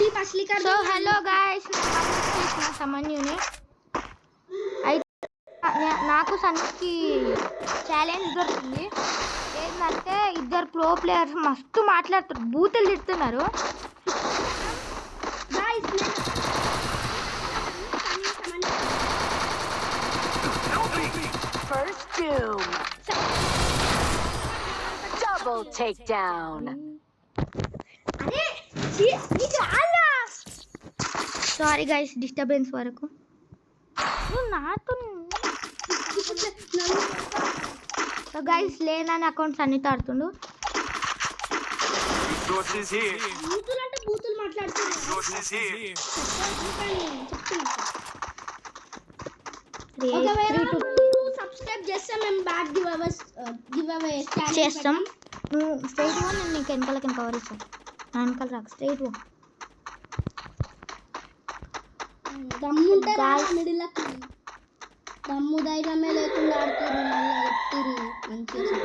So hello guys, నా సమన్యుని అయితే నాకు సన్కి ఛాలెంజ్ దొరికింది. ఏంటంటే ఇద్దరు ప్రో ప్లేయర్స్ మస్తు మాట్లాడుతారు, బూతులు తిడుతున్నారు. First doom. Double takedown. Sorry guys, disturbance వరకు. నాతో సో గైస్ లేనని అకౌంట్స్ అన్ని తాడుతుండు. సబ్స్క్రైబ్ చేస్తే మేము బ్యాక్ గివ్ అవే చేస్తాం. నువ్వు స్ట్రైట్ పో, నేను నీకు వెనకాలకి కవర్ ఇస్తాను. నా వెనకాల రాకు, స్ట్రైట్ పో. దమ్ముంటే దమ్ము ధైర్యమే లేకుండా ఆడుతురు, మళ్ళీ ఎత్తురు మంచిగా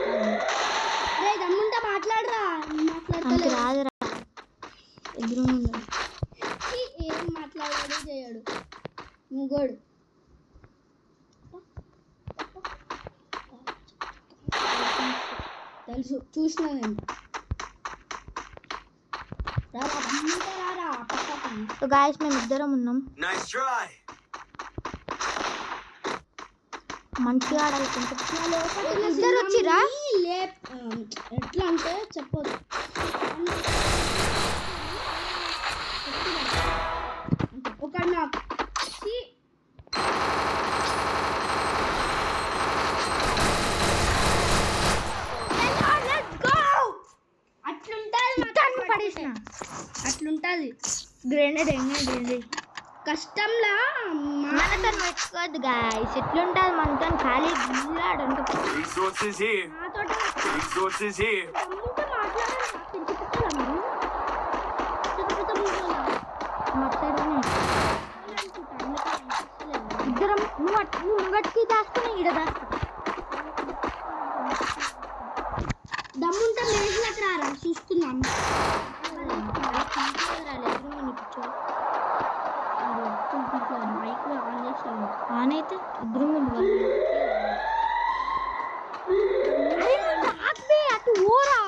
రే దమ్ముంటే మాట్లాడరా. రాదురా, ఎదురు ఏం మాట్లాడాడు చేయడు ముగోడు. తెలుసు, చూసిన నేను. రారా సో గాయస్ మేము ఇద్దరం ఉన్నాం. మంచిగా ఆడాలి. ఇద్దరు వచ్చిరా? ఎట్లా అంటే చెప్పొద్దు. ఒక అట్లుంటది గ్రెనేడ్ కష్టంలా మనతో పెట్టుకోవద్దు గాయస్. ఎట్లుంటది మనతో ఖాళీ గిల్లాడంటే ఇద్దరం నువ్వు ముంగటికి దాచుకుని ఈడ దాచుకో. దమ్ముంటే మేజులకు రారా, చూస్తున్నాం. ఆన్ అయితే ఇద్దరు అటు ఓరా.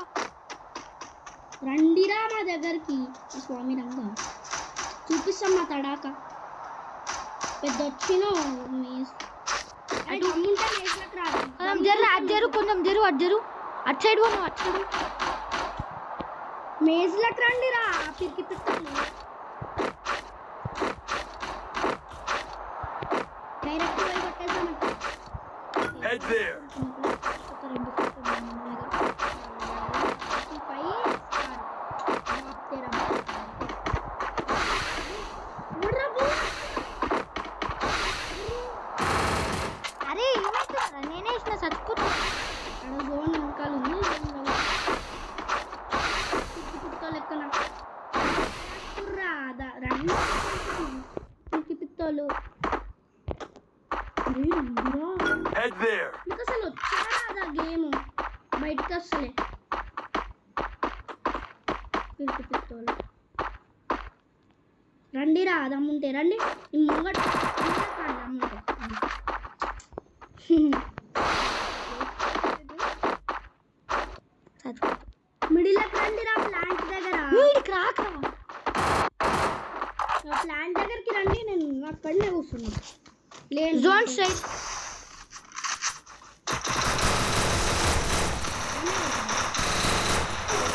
రండిరా మా దగ్గరికి, స్వామి రంగా చూపిస్తాం మా తడాక. పెద్ద వచ్చిన జరు కొంచెం జరు, అటు జరు, అటు సైడ్ పోను, అటు సైడ్ మేజ్లకు రండిరా. పిరికి పిక్కలు డైరెక్ట్ పోయి కొట్టేసామంట. అరే ఏమవుతుందా, నేనే ఇచ్చిన చచ్చిపోతా. జోన్ వెనకాల ఉంది, లెక్కన పిరికి పిత్తోలు. అసలు వచ్చారా గేమ్ బయటకు వస్తలే. పిరికి పిత్తోలు రండిరా, దమ్ముంటే రండి. ముంగట దమ్ముంటే మిడిల్కి రండిరా. ప్లాంట్ దగ్గర ప్లాంట్ దగ్గరికి రండి. నేను అక్కడనే కూర్చున్నాను. లేదు జోన్ స్ట్రైట్.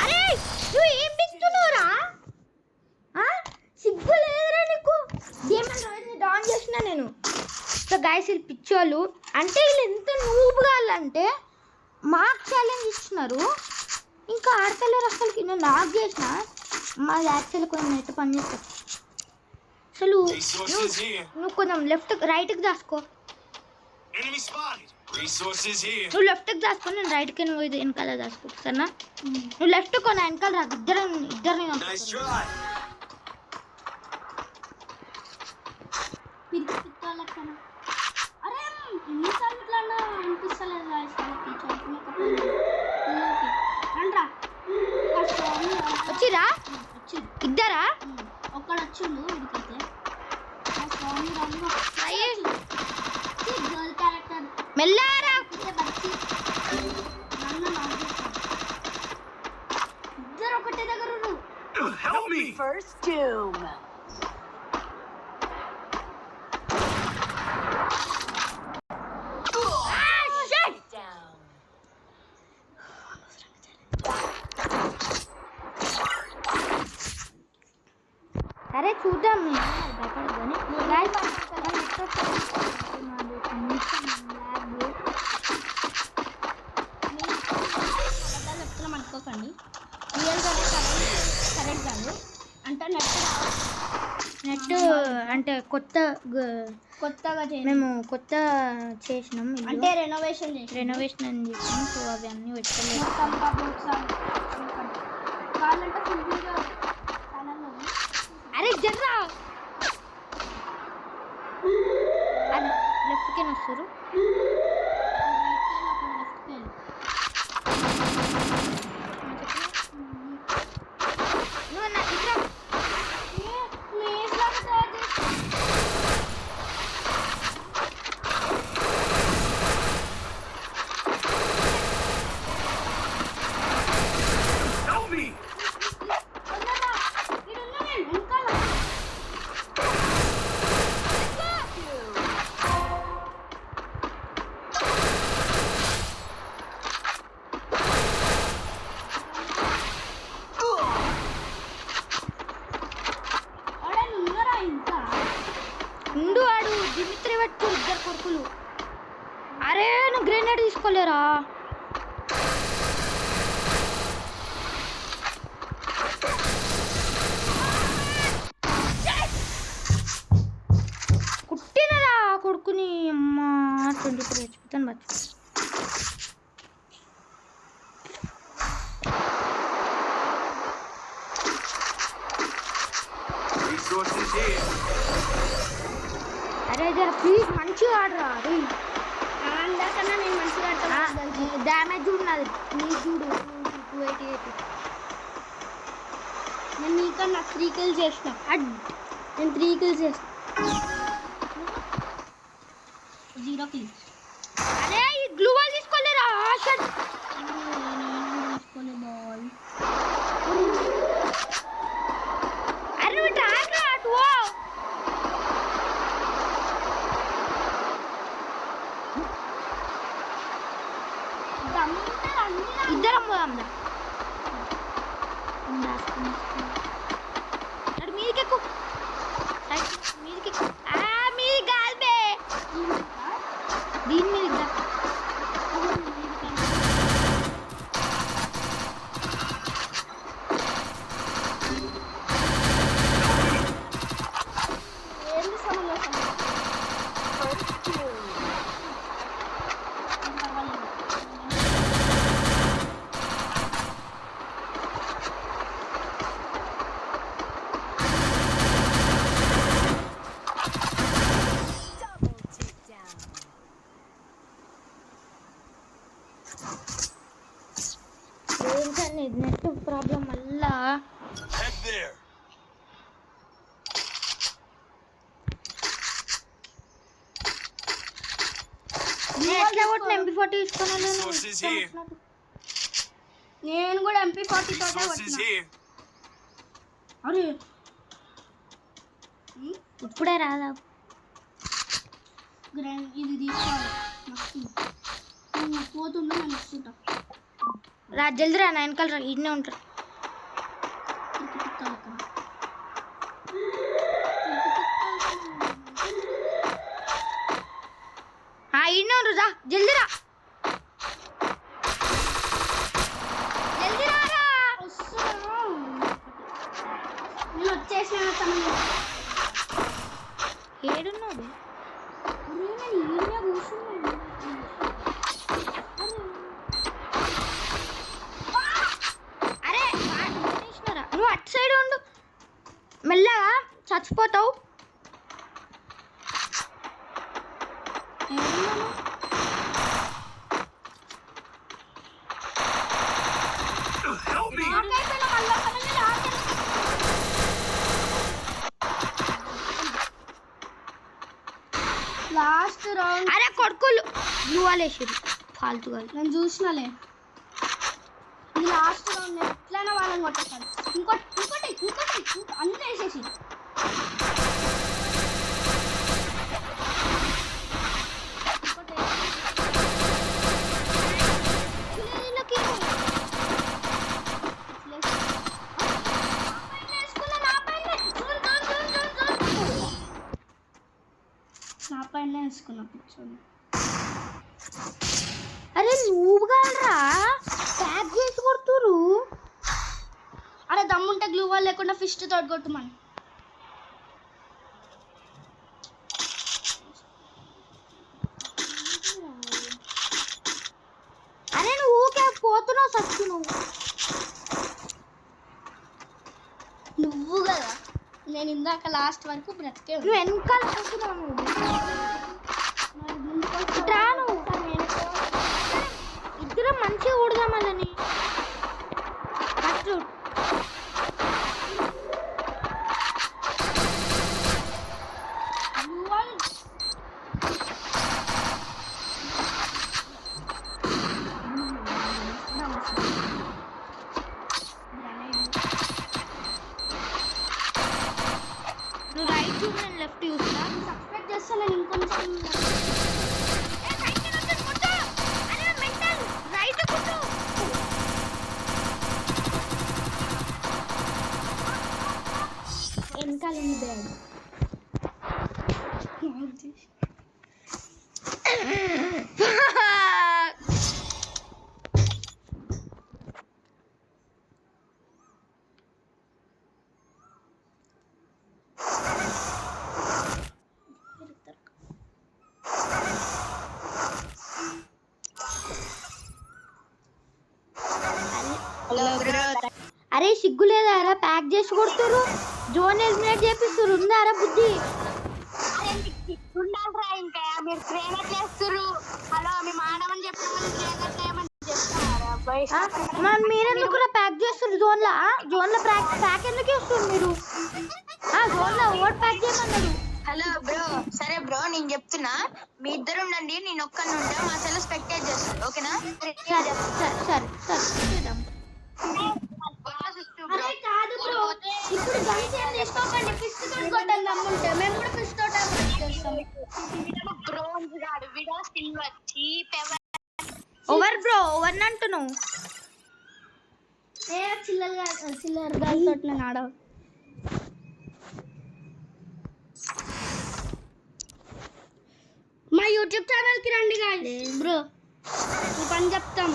అరే నువ్వు ఏం పిస్తున్నావురా? సిగ్గు లేదురా నీకు? డౌన్ చేసిన నేను. సో గైస్ వీళ్ళు పిచ్చోళ్ళు. అంటే వీళ్ళు ఎంత నూపుగాలంటే మాకు ఛాలెంజ్ ఇస్తున్నారు, ఇంకా ఆడతలేరు అసలుకి. నేను నాకు చేసిన మా యాక్చువల్ కొంచెం నెట్ పని చేస్తాను. అసలు నువ్వు కొంచెం రైట్కి దాసుకో. నువ్వు లెఫ్ట్కి దాచుకో, నేను రైట్కి వెనకాల దాచుకో. సరేనా? నువ్వు లెఫ్ట్ కొన వెనకాల రాదు. ఇద్దరు అరే ఎన్నిసార్లు ఇట్లా అనిపిస్తలేదు. వచ్చిరా ఇద్దరా? ఒక్కడ వచ్చిండు వీడికైతే మా స్వామి రంగు అయ్యే గర్ల్ క్యారెక్టర్ మెల్లారా బచ్చి నన్ను నవ్వుతాడు ఇద్దరు ఒకటే దగ్గర ఉన్నారు Help me! First doom. Down. అరే చూద్దాం భయపడద్దని చెప్తున్నాం అనుకోకండి రియల్గానే కరెక్ట్ కాదు అంటే నెట్ అంటే కొత్తగా మేము కొత్త చేసినాం ఇల్లు. అంటే రెనోవేషన్ చేసి రెనోవేషన్ అని చేసినాం సో అవి అన్నీ పెట్టలేదు మొత్తం కబోర్డ్స్ వాళ్ళంటే ఫుల్ వీడియో ఛానల్లో అరే జర్రా అది లెఫ్ట్కే వస్తారు నువ్వు నా ఇట్లా Help me! ఉండు వాడు దిమిత్రి పట్టు ఇద్దరు కొడుకులు అరే నువ్వు గ్రెనేడ్ తీసుకోలేరా కుట్టినరా కొడుకుని అమ్మ 23 హెచ్పితో బచ్చు Resources here. అరే జర ప్లీజ్ మంచిగా ఆడరా అరే అందరికన్నా నేను మంచిగా ఆడతాను డ్యామేజ్ ఉన్నది నీ చూడు 288 నేను నీకన్నా 3 kills చేసిన నేను 3 kills చేసిన 0 kills అరే ఈ గ్లూ వాల్ తీసుకోలేరా షట్ తీసుకోలే బాల్ అరే నువ్వు టాగ్రా అటు ఇద్దరం పోదాం అటు మీదికెక్కు మీదికెక్కు మీది గాల్బే దీని మీద ఏంది సమస్య First doom. Double takedown. ఏంటండి నెట్ ప్రాబ్లం మళ్ళా Head there. నేను ఎట్లా కొట్టిన MP40 Resources here. తీసుకున్నాను నేను కూడా MP40 తోటే Resources కొట్టినా here. అరే ఇప్పుడే రాదా ఇది తీసుకోవాలి మస్తు నేను పోతున్నా నేను వస్తుంటా రా జల్దీ రా నా వెనకాల రా ఇన్నే ఉంటారు ఇన్నే ఉంటారు రా జల్దీ రా జల్దీ రారా నేను వచ్చేసిన తమ్ముడు ఏడున్నాడు నేను ఈయనే కూర్చున్నాను అరే తీసినారా నువ్వు అటు సైడ్ ఉండు మెల్లగా చచ్చిపోతావు Help me! లాస్ట్ రౌండ్ అరే కొడుకులు బ్లూ వాళ్ళు వేసారు ఫాల్తుగా. నేను చూసినాలే. ఇది లాస్ట్ రౌండ్, ఎట్లైనా వాళ్ళని కొట్టేస్తాను. ఇంకోటి అన్నీ వేసేసి నా పైన వేసుకున్నా పిచ్చోని. అరే నువ్వు కాదురా ప్యాక్ చేసి కొడుతురు. అరే దమ్ముంటే గ్లూ వాల్ లేకుండా ఫిస్ట్ తోటి కొట్టుమని. అరే నువ్వు ఊకే పోతున్నావు సచ్చు నువ్వు కదా, నేను ఇందాక లాస్ట్ వరకు బ్రతికే ఉన్నా. నువ్వు వెనకాల పోతున్నావు నువ్వు. మరి ముందుకు వస్తే ఇట్రా నువ్వు. ఇద్దరం మంచిగా కొడదామని ఫస్ట్ గ్లూ వాల్ నువ్వు రైట్ చూసి నేను లెఫ్ట్ చూస్తా. సబ్స్క్రైబ్ చేస్తే నేను ఇంకొంచెం వెనకాల బ్యాగ్ అరే సిగ్గు లేదారా ప్యాక్ చేసి కొడుతురు. Zone eliminate చేపిస్తురు. ఉందారా బుద్ధి? ఉండాలిరా ఇంకా మీరు ట్రైనర్ చేస్తున్నారు. హలో మేము ఆడమని చెప్పినామని ట్రైనర్ చేయమని చెప్తున్నారా అబ్బాయి? మీరెందుకు ప్యాక్ చేస్తారు జోన్లో? జోన్లో ప్యాక్ ఎందుకు చేస్తారు మీరు? జోన్లో ఓట్ ప్యాక్ చేయమన్నారు. హలో బ్రో, సరే బ్రో నేను చెప్తున్నా, మీ ఇద్దరు ఉండండి, నేను ఒక్కని ఉంటా, మా సెల్ స్పెక్టేట్ చేస్తాడు ఓకేనా? సరే సరే సరే సరే చేద్దాం. అరే కాదు బ్రో, ఇప్పుడు గన్స్ ఏం తీసుకోకండి, ఫిస్ట్ తోటి కొట్టండి. దమ్ముంటే మేము కూడా ఫిస్ట్ తోటి చేస్తాం. బ్రోంజ్ గాడు widow silver cheap over bro over అంటున్నావు. చిల్లర గాలితో నేను ఆడ. మా యూట్యూబ్ ఛానల్కి రండి గాయస్. బ్రో ఈ పని చెప్తాం.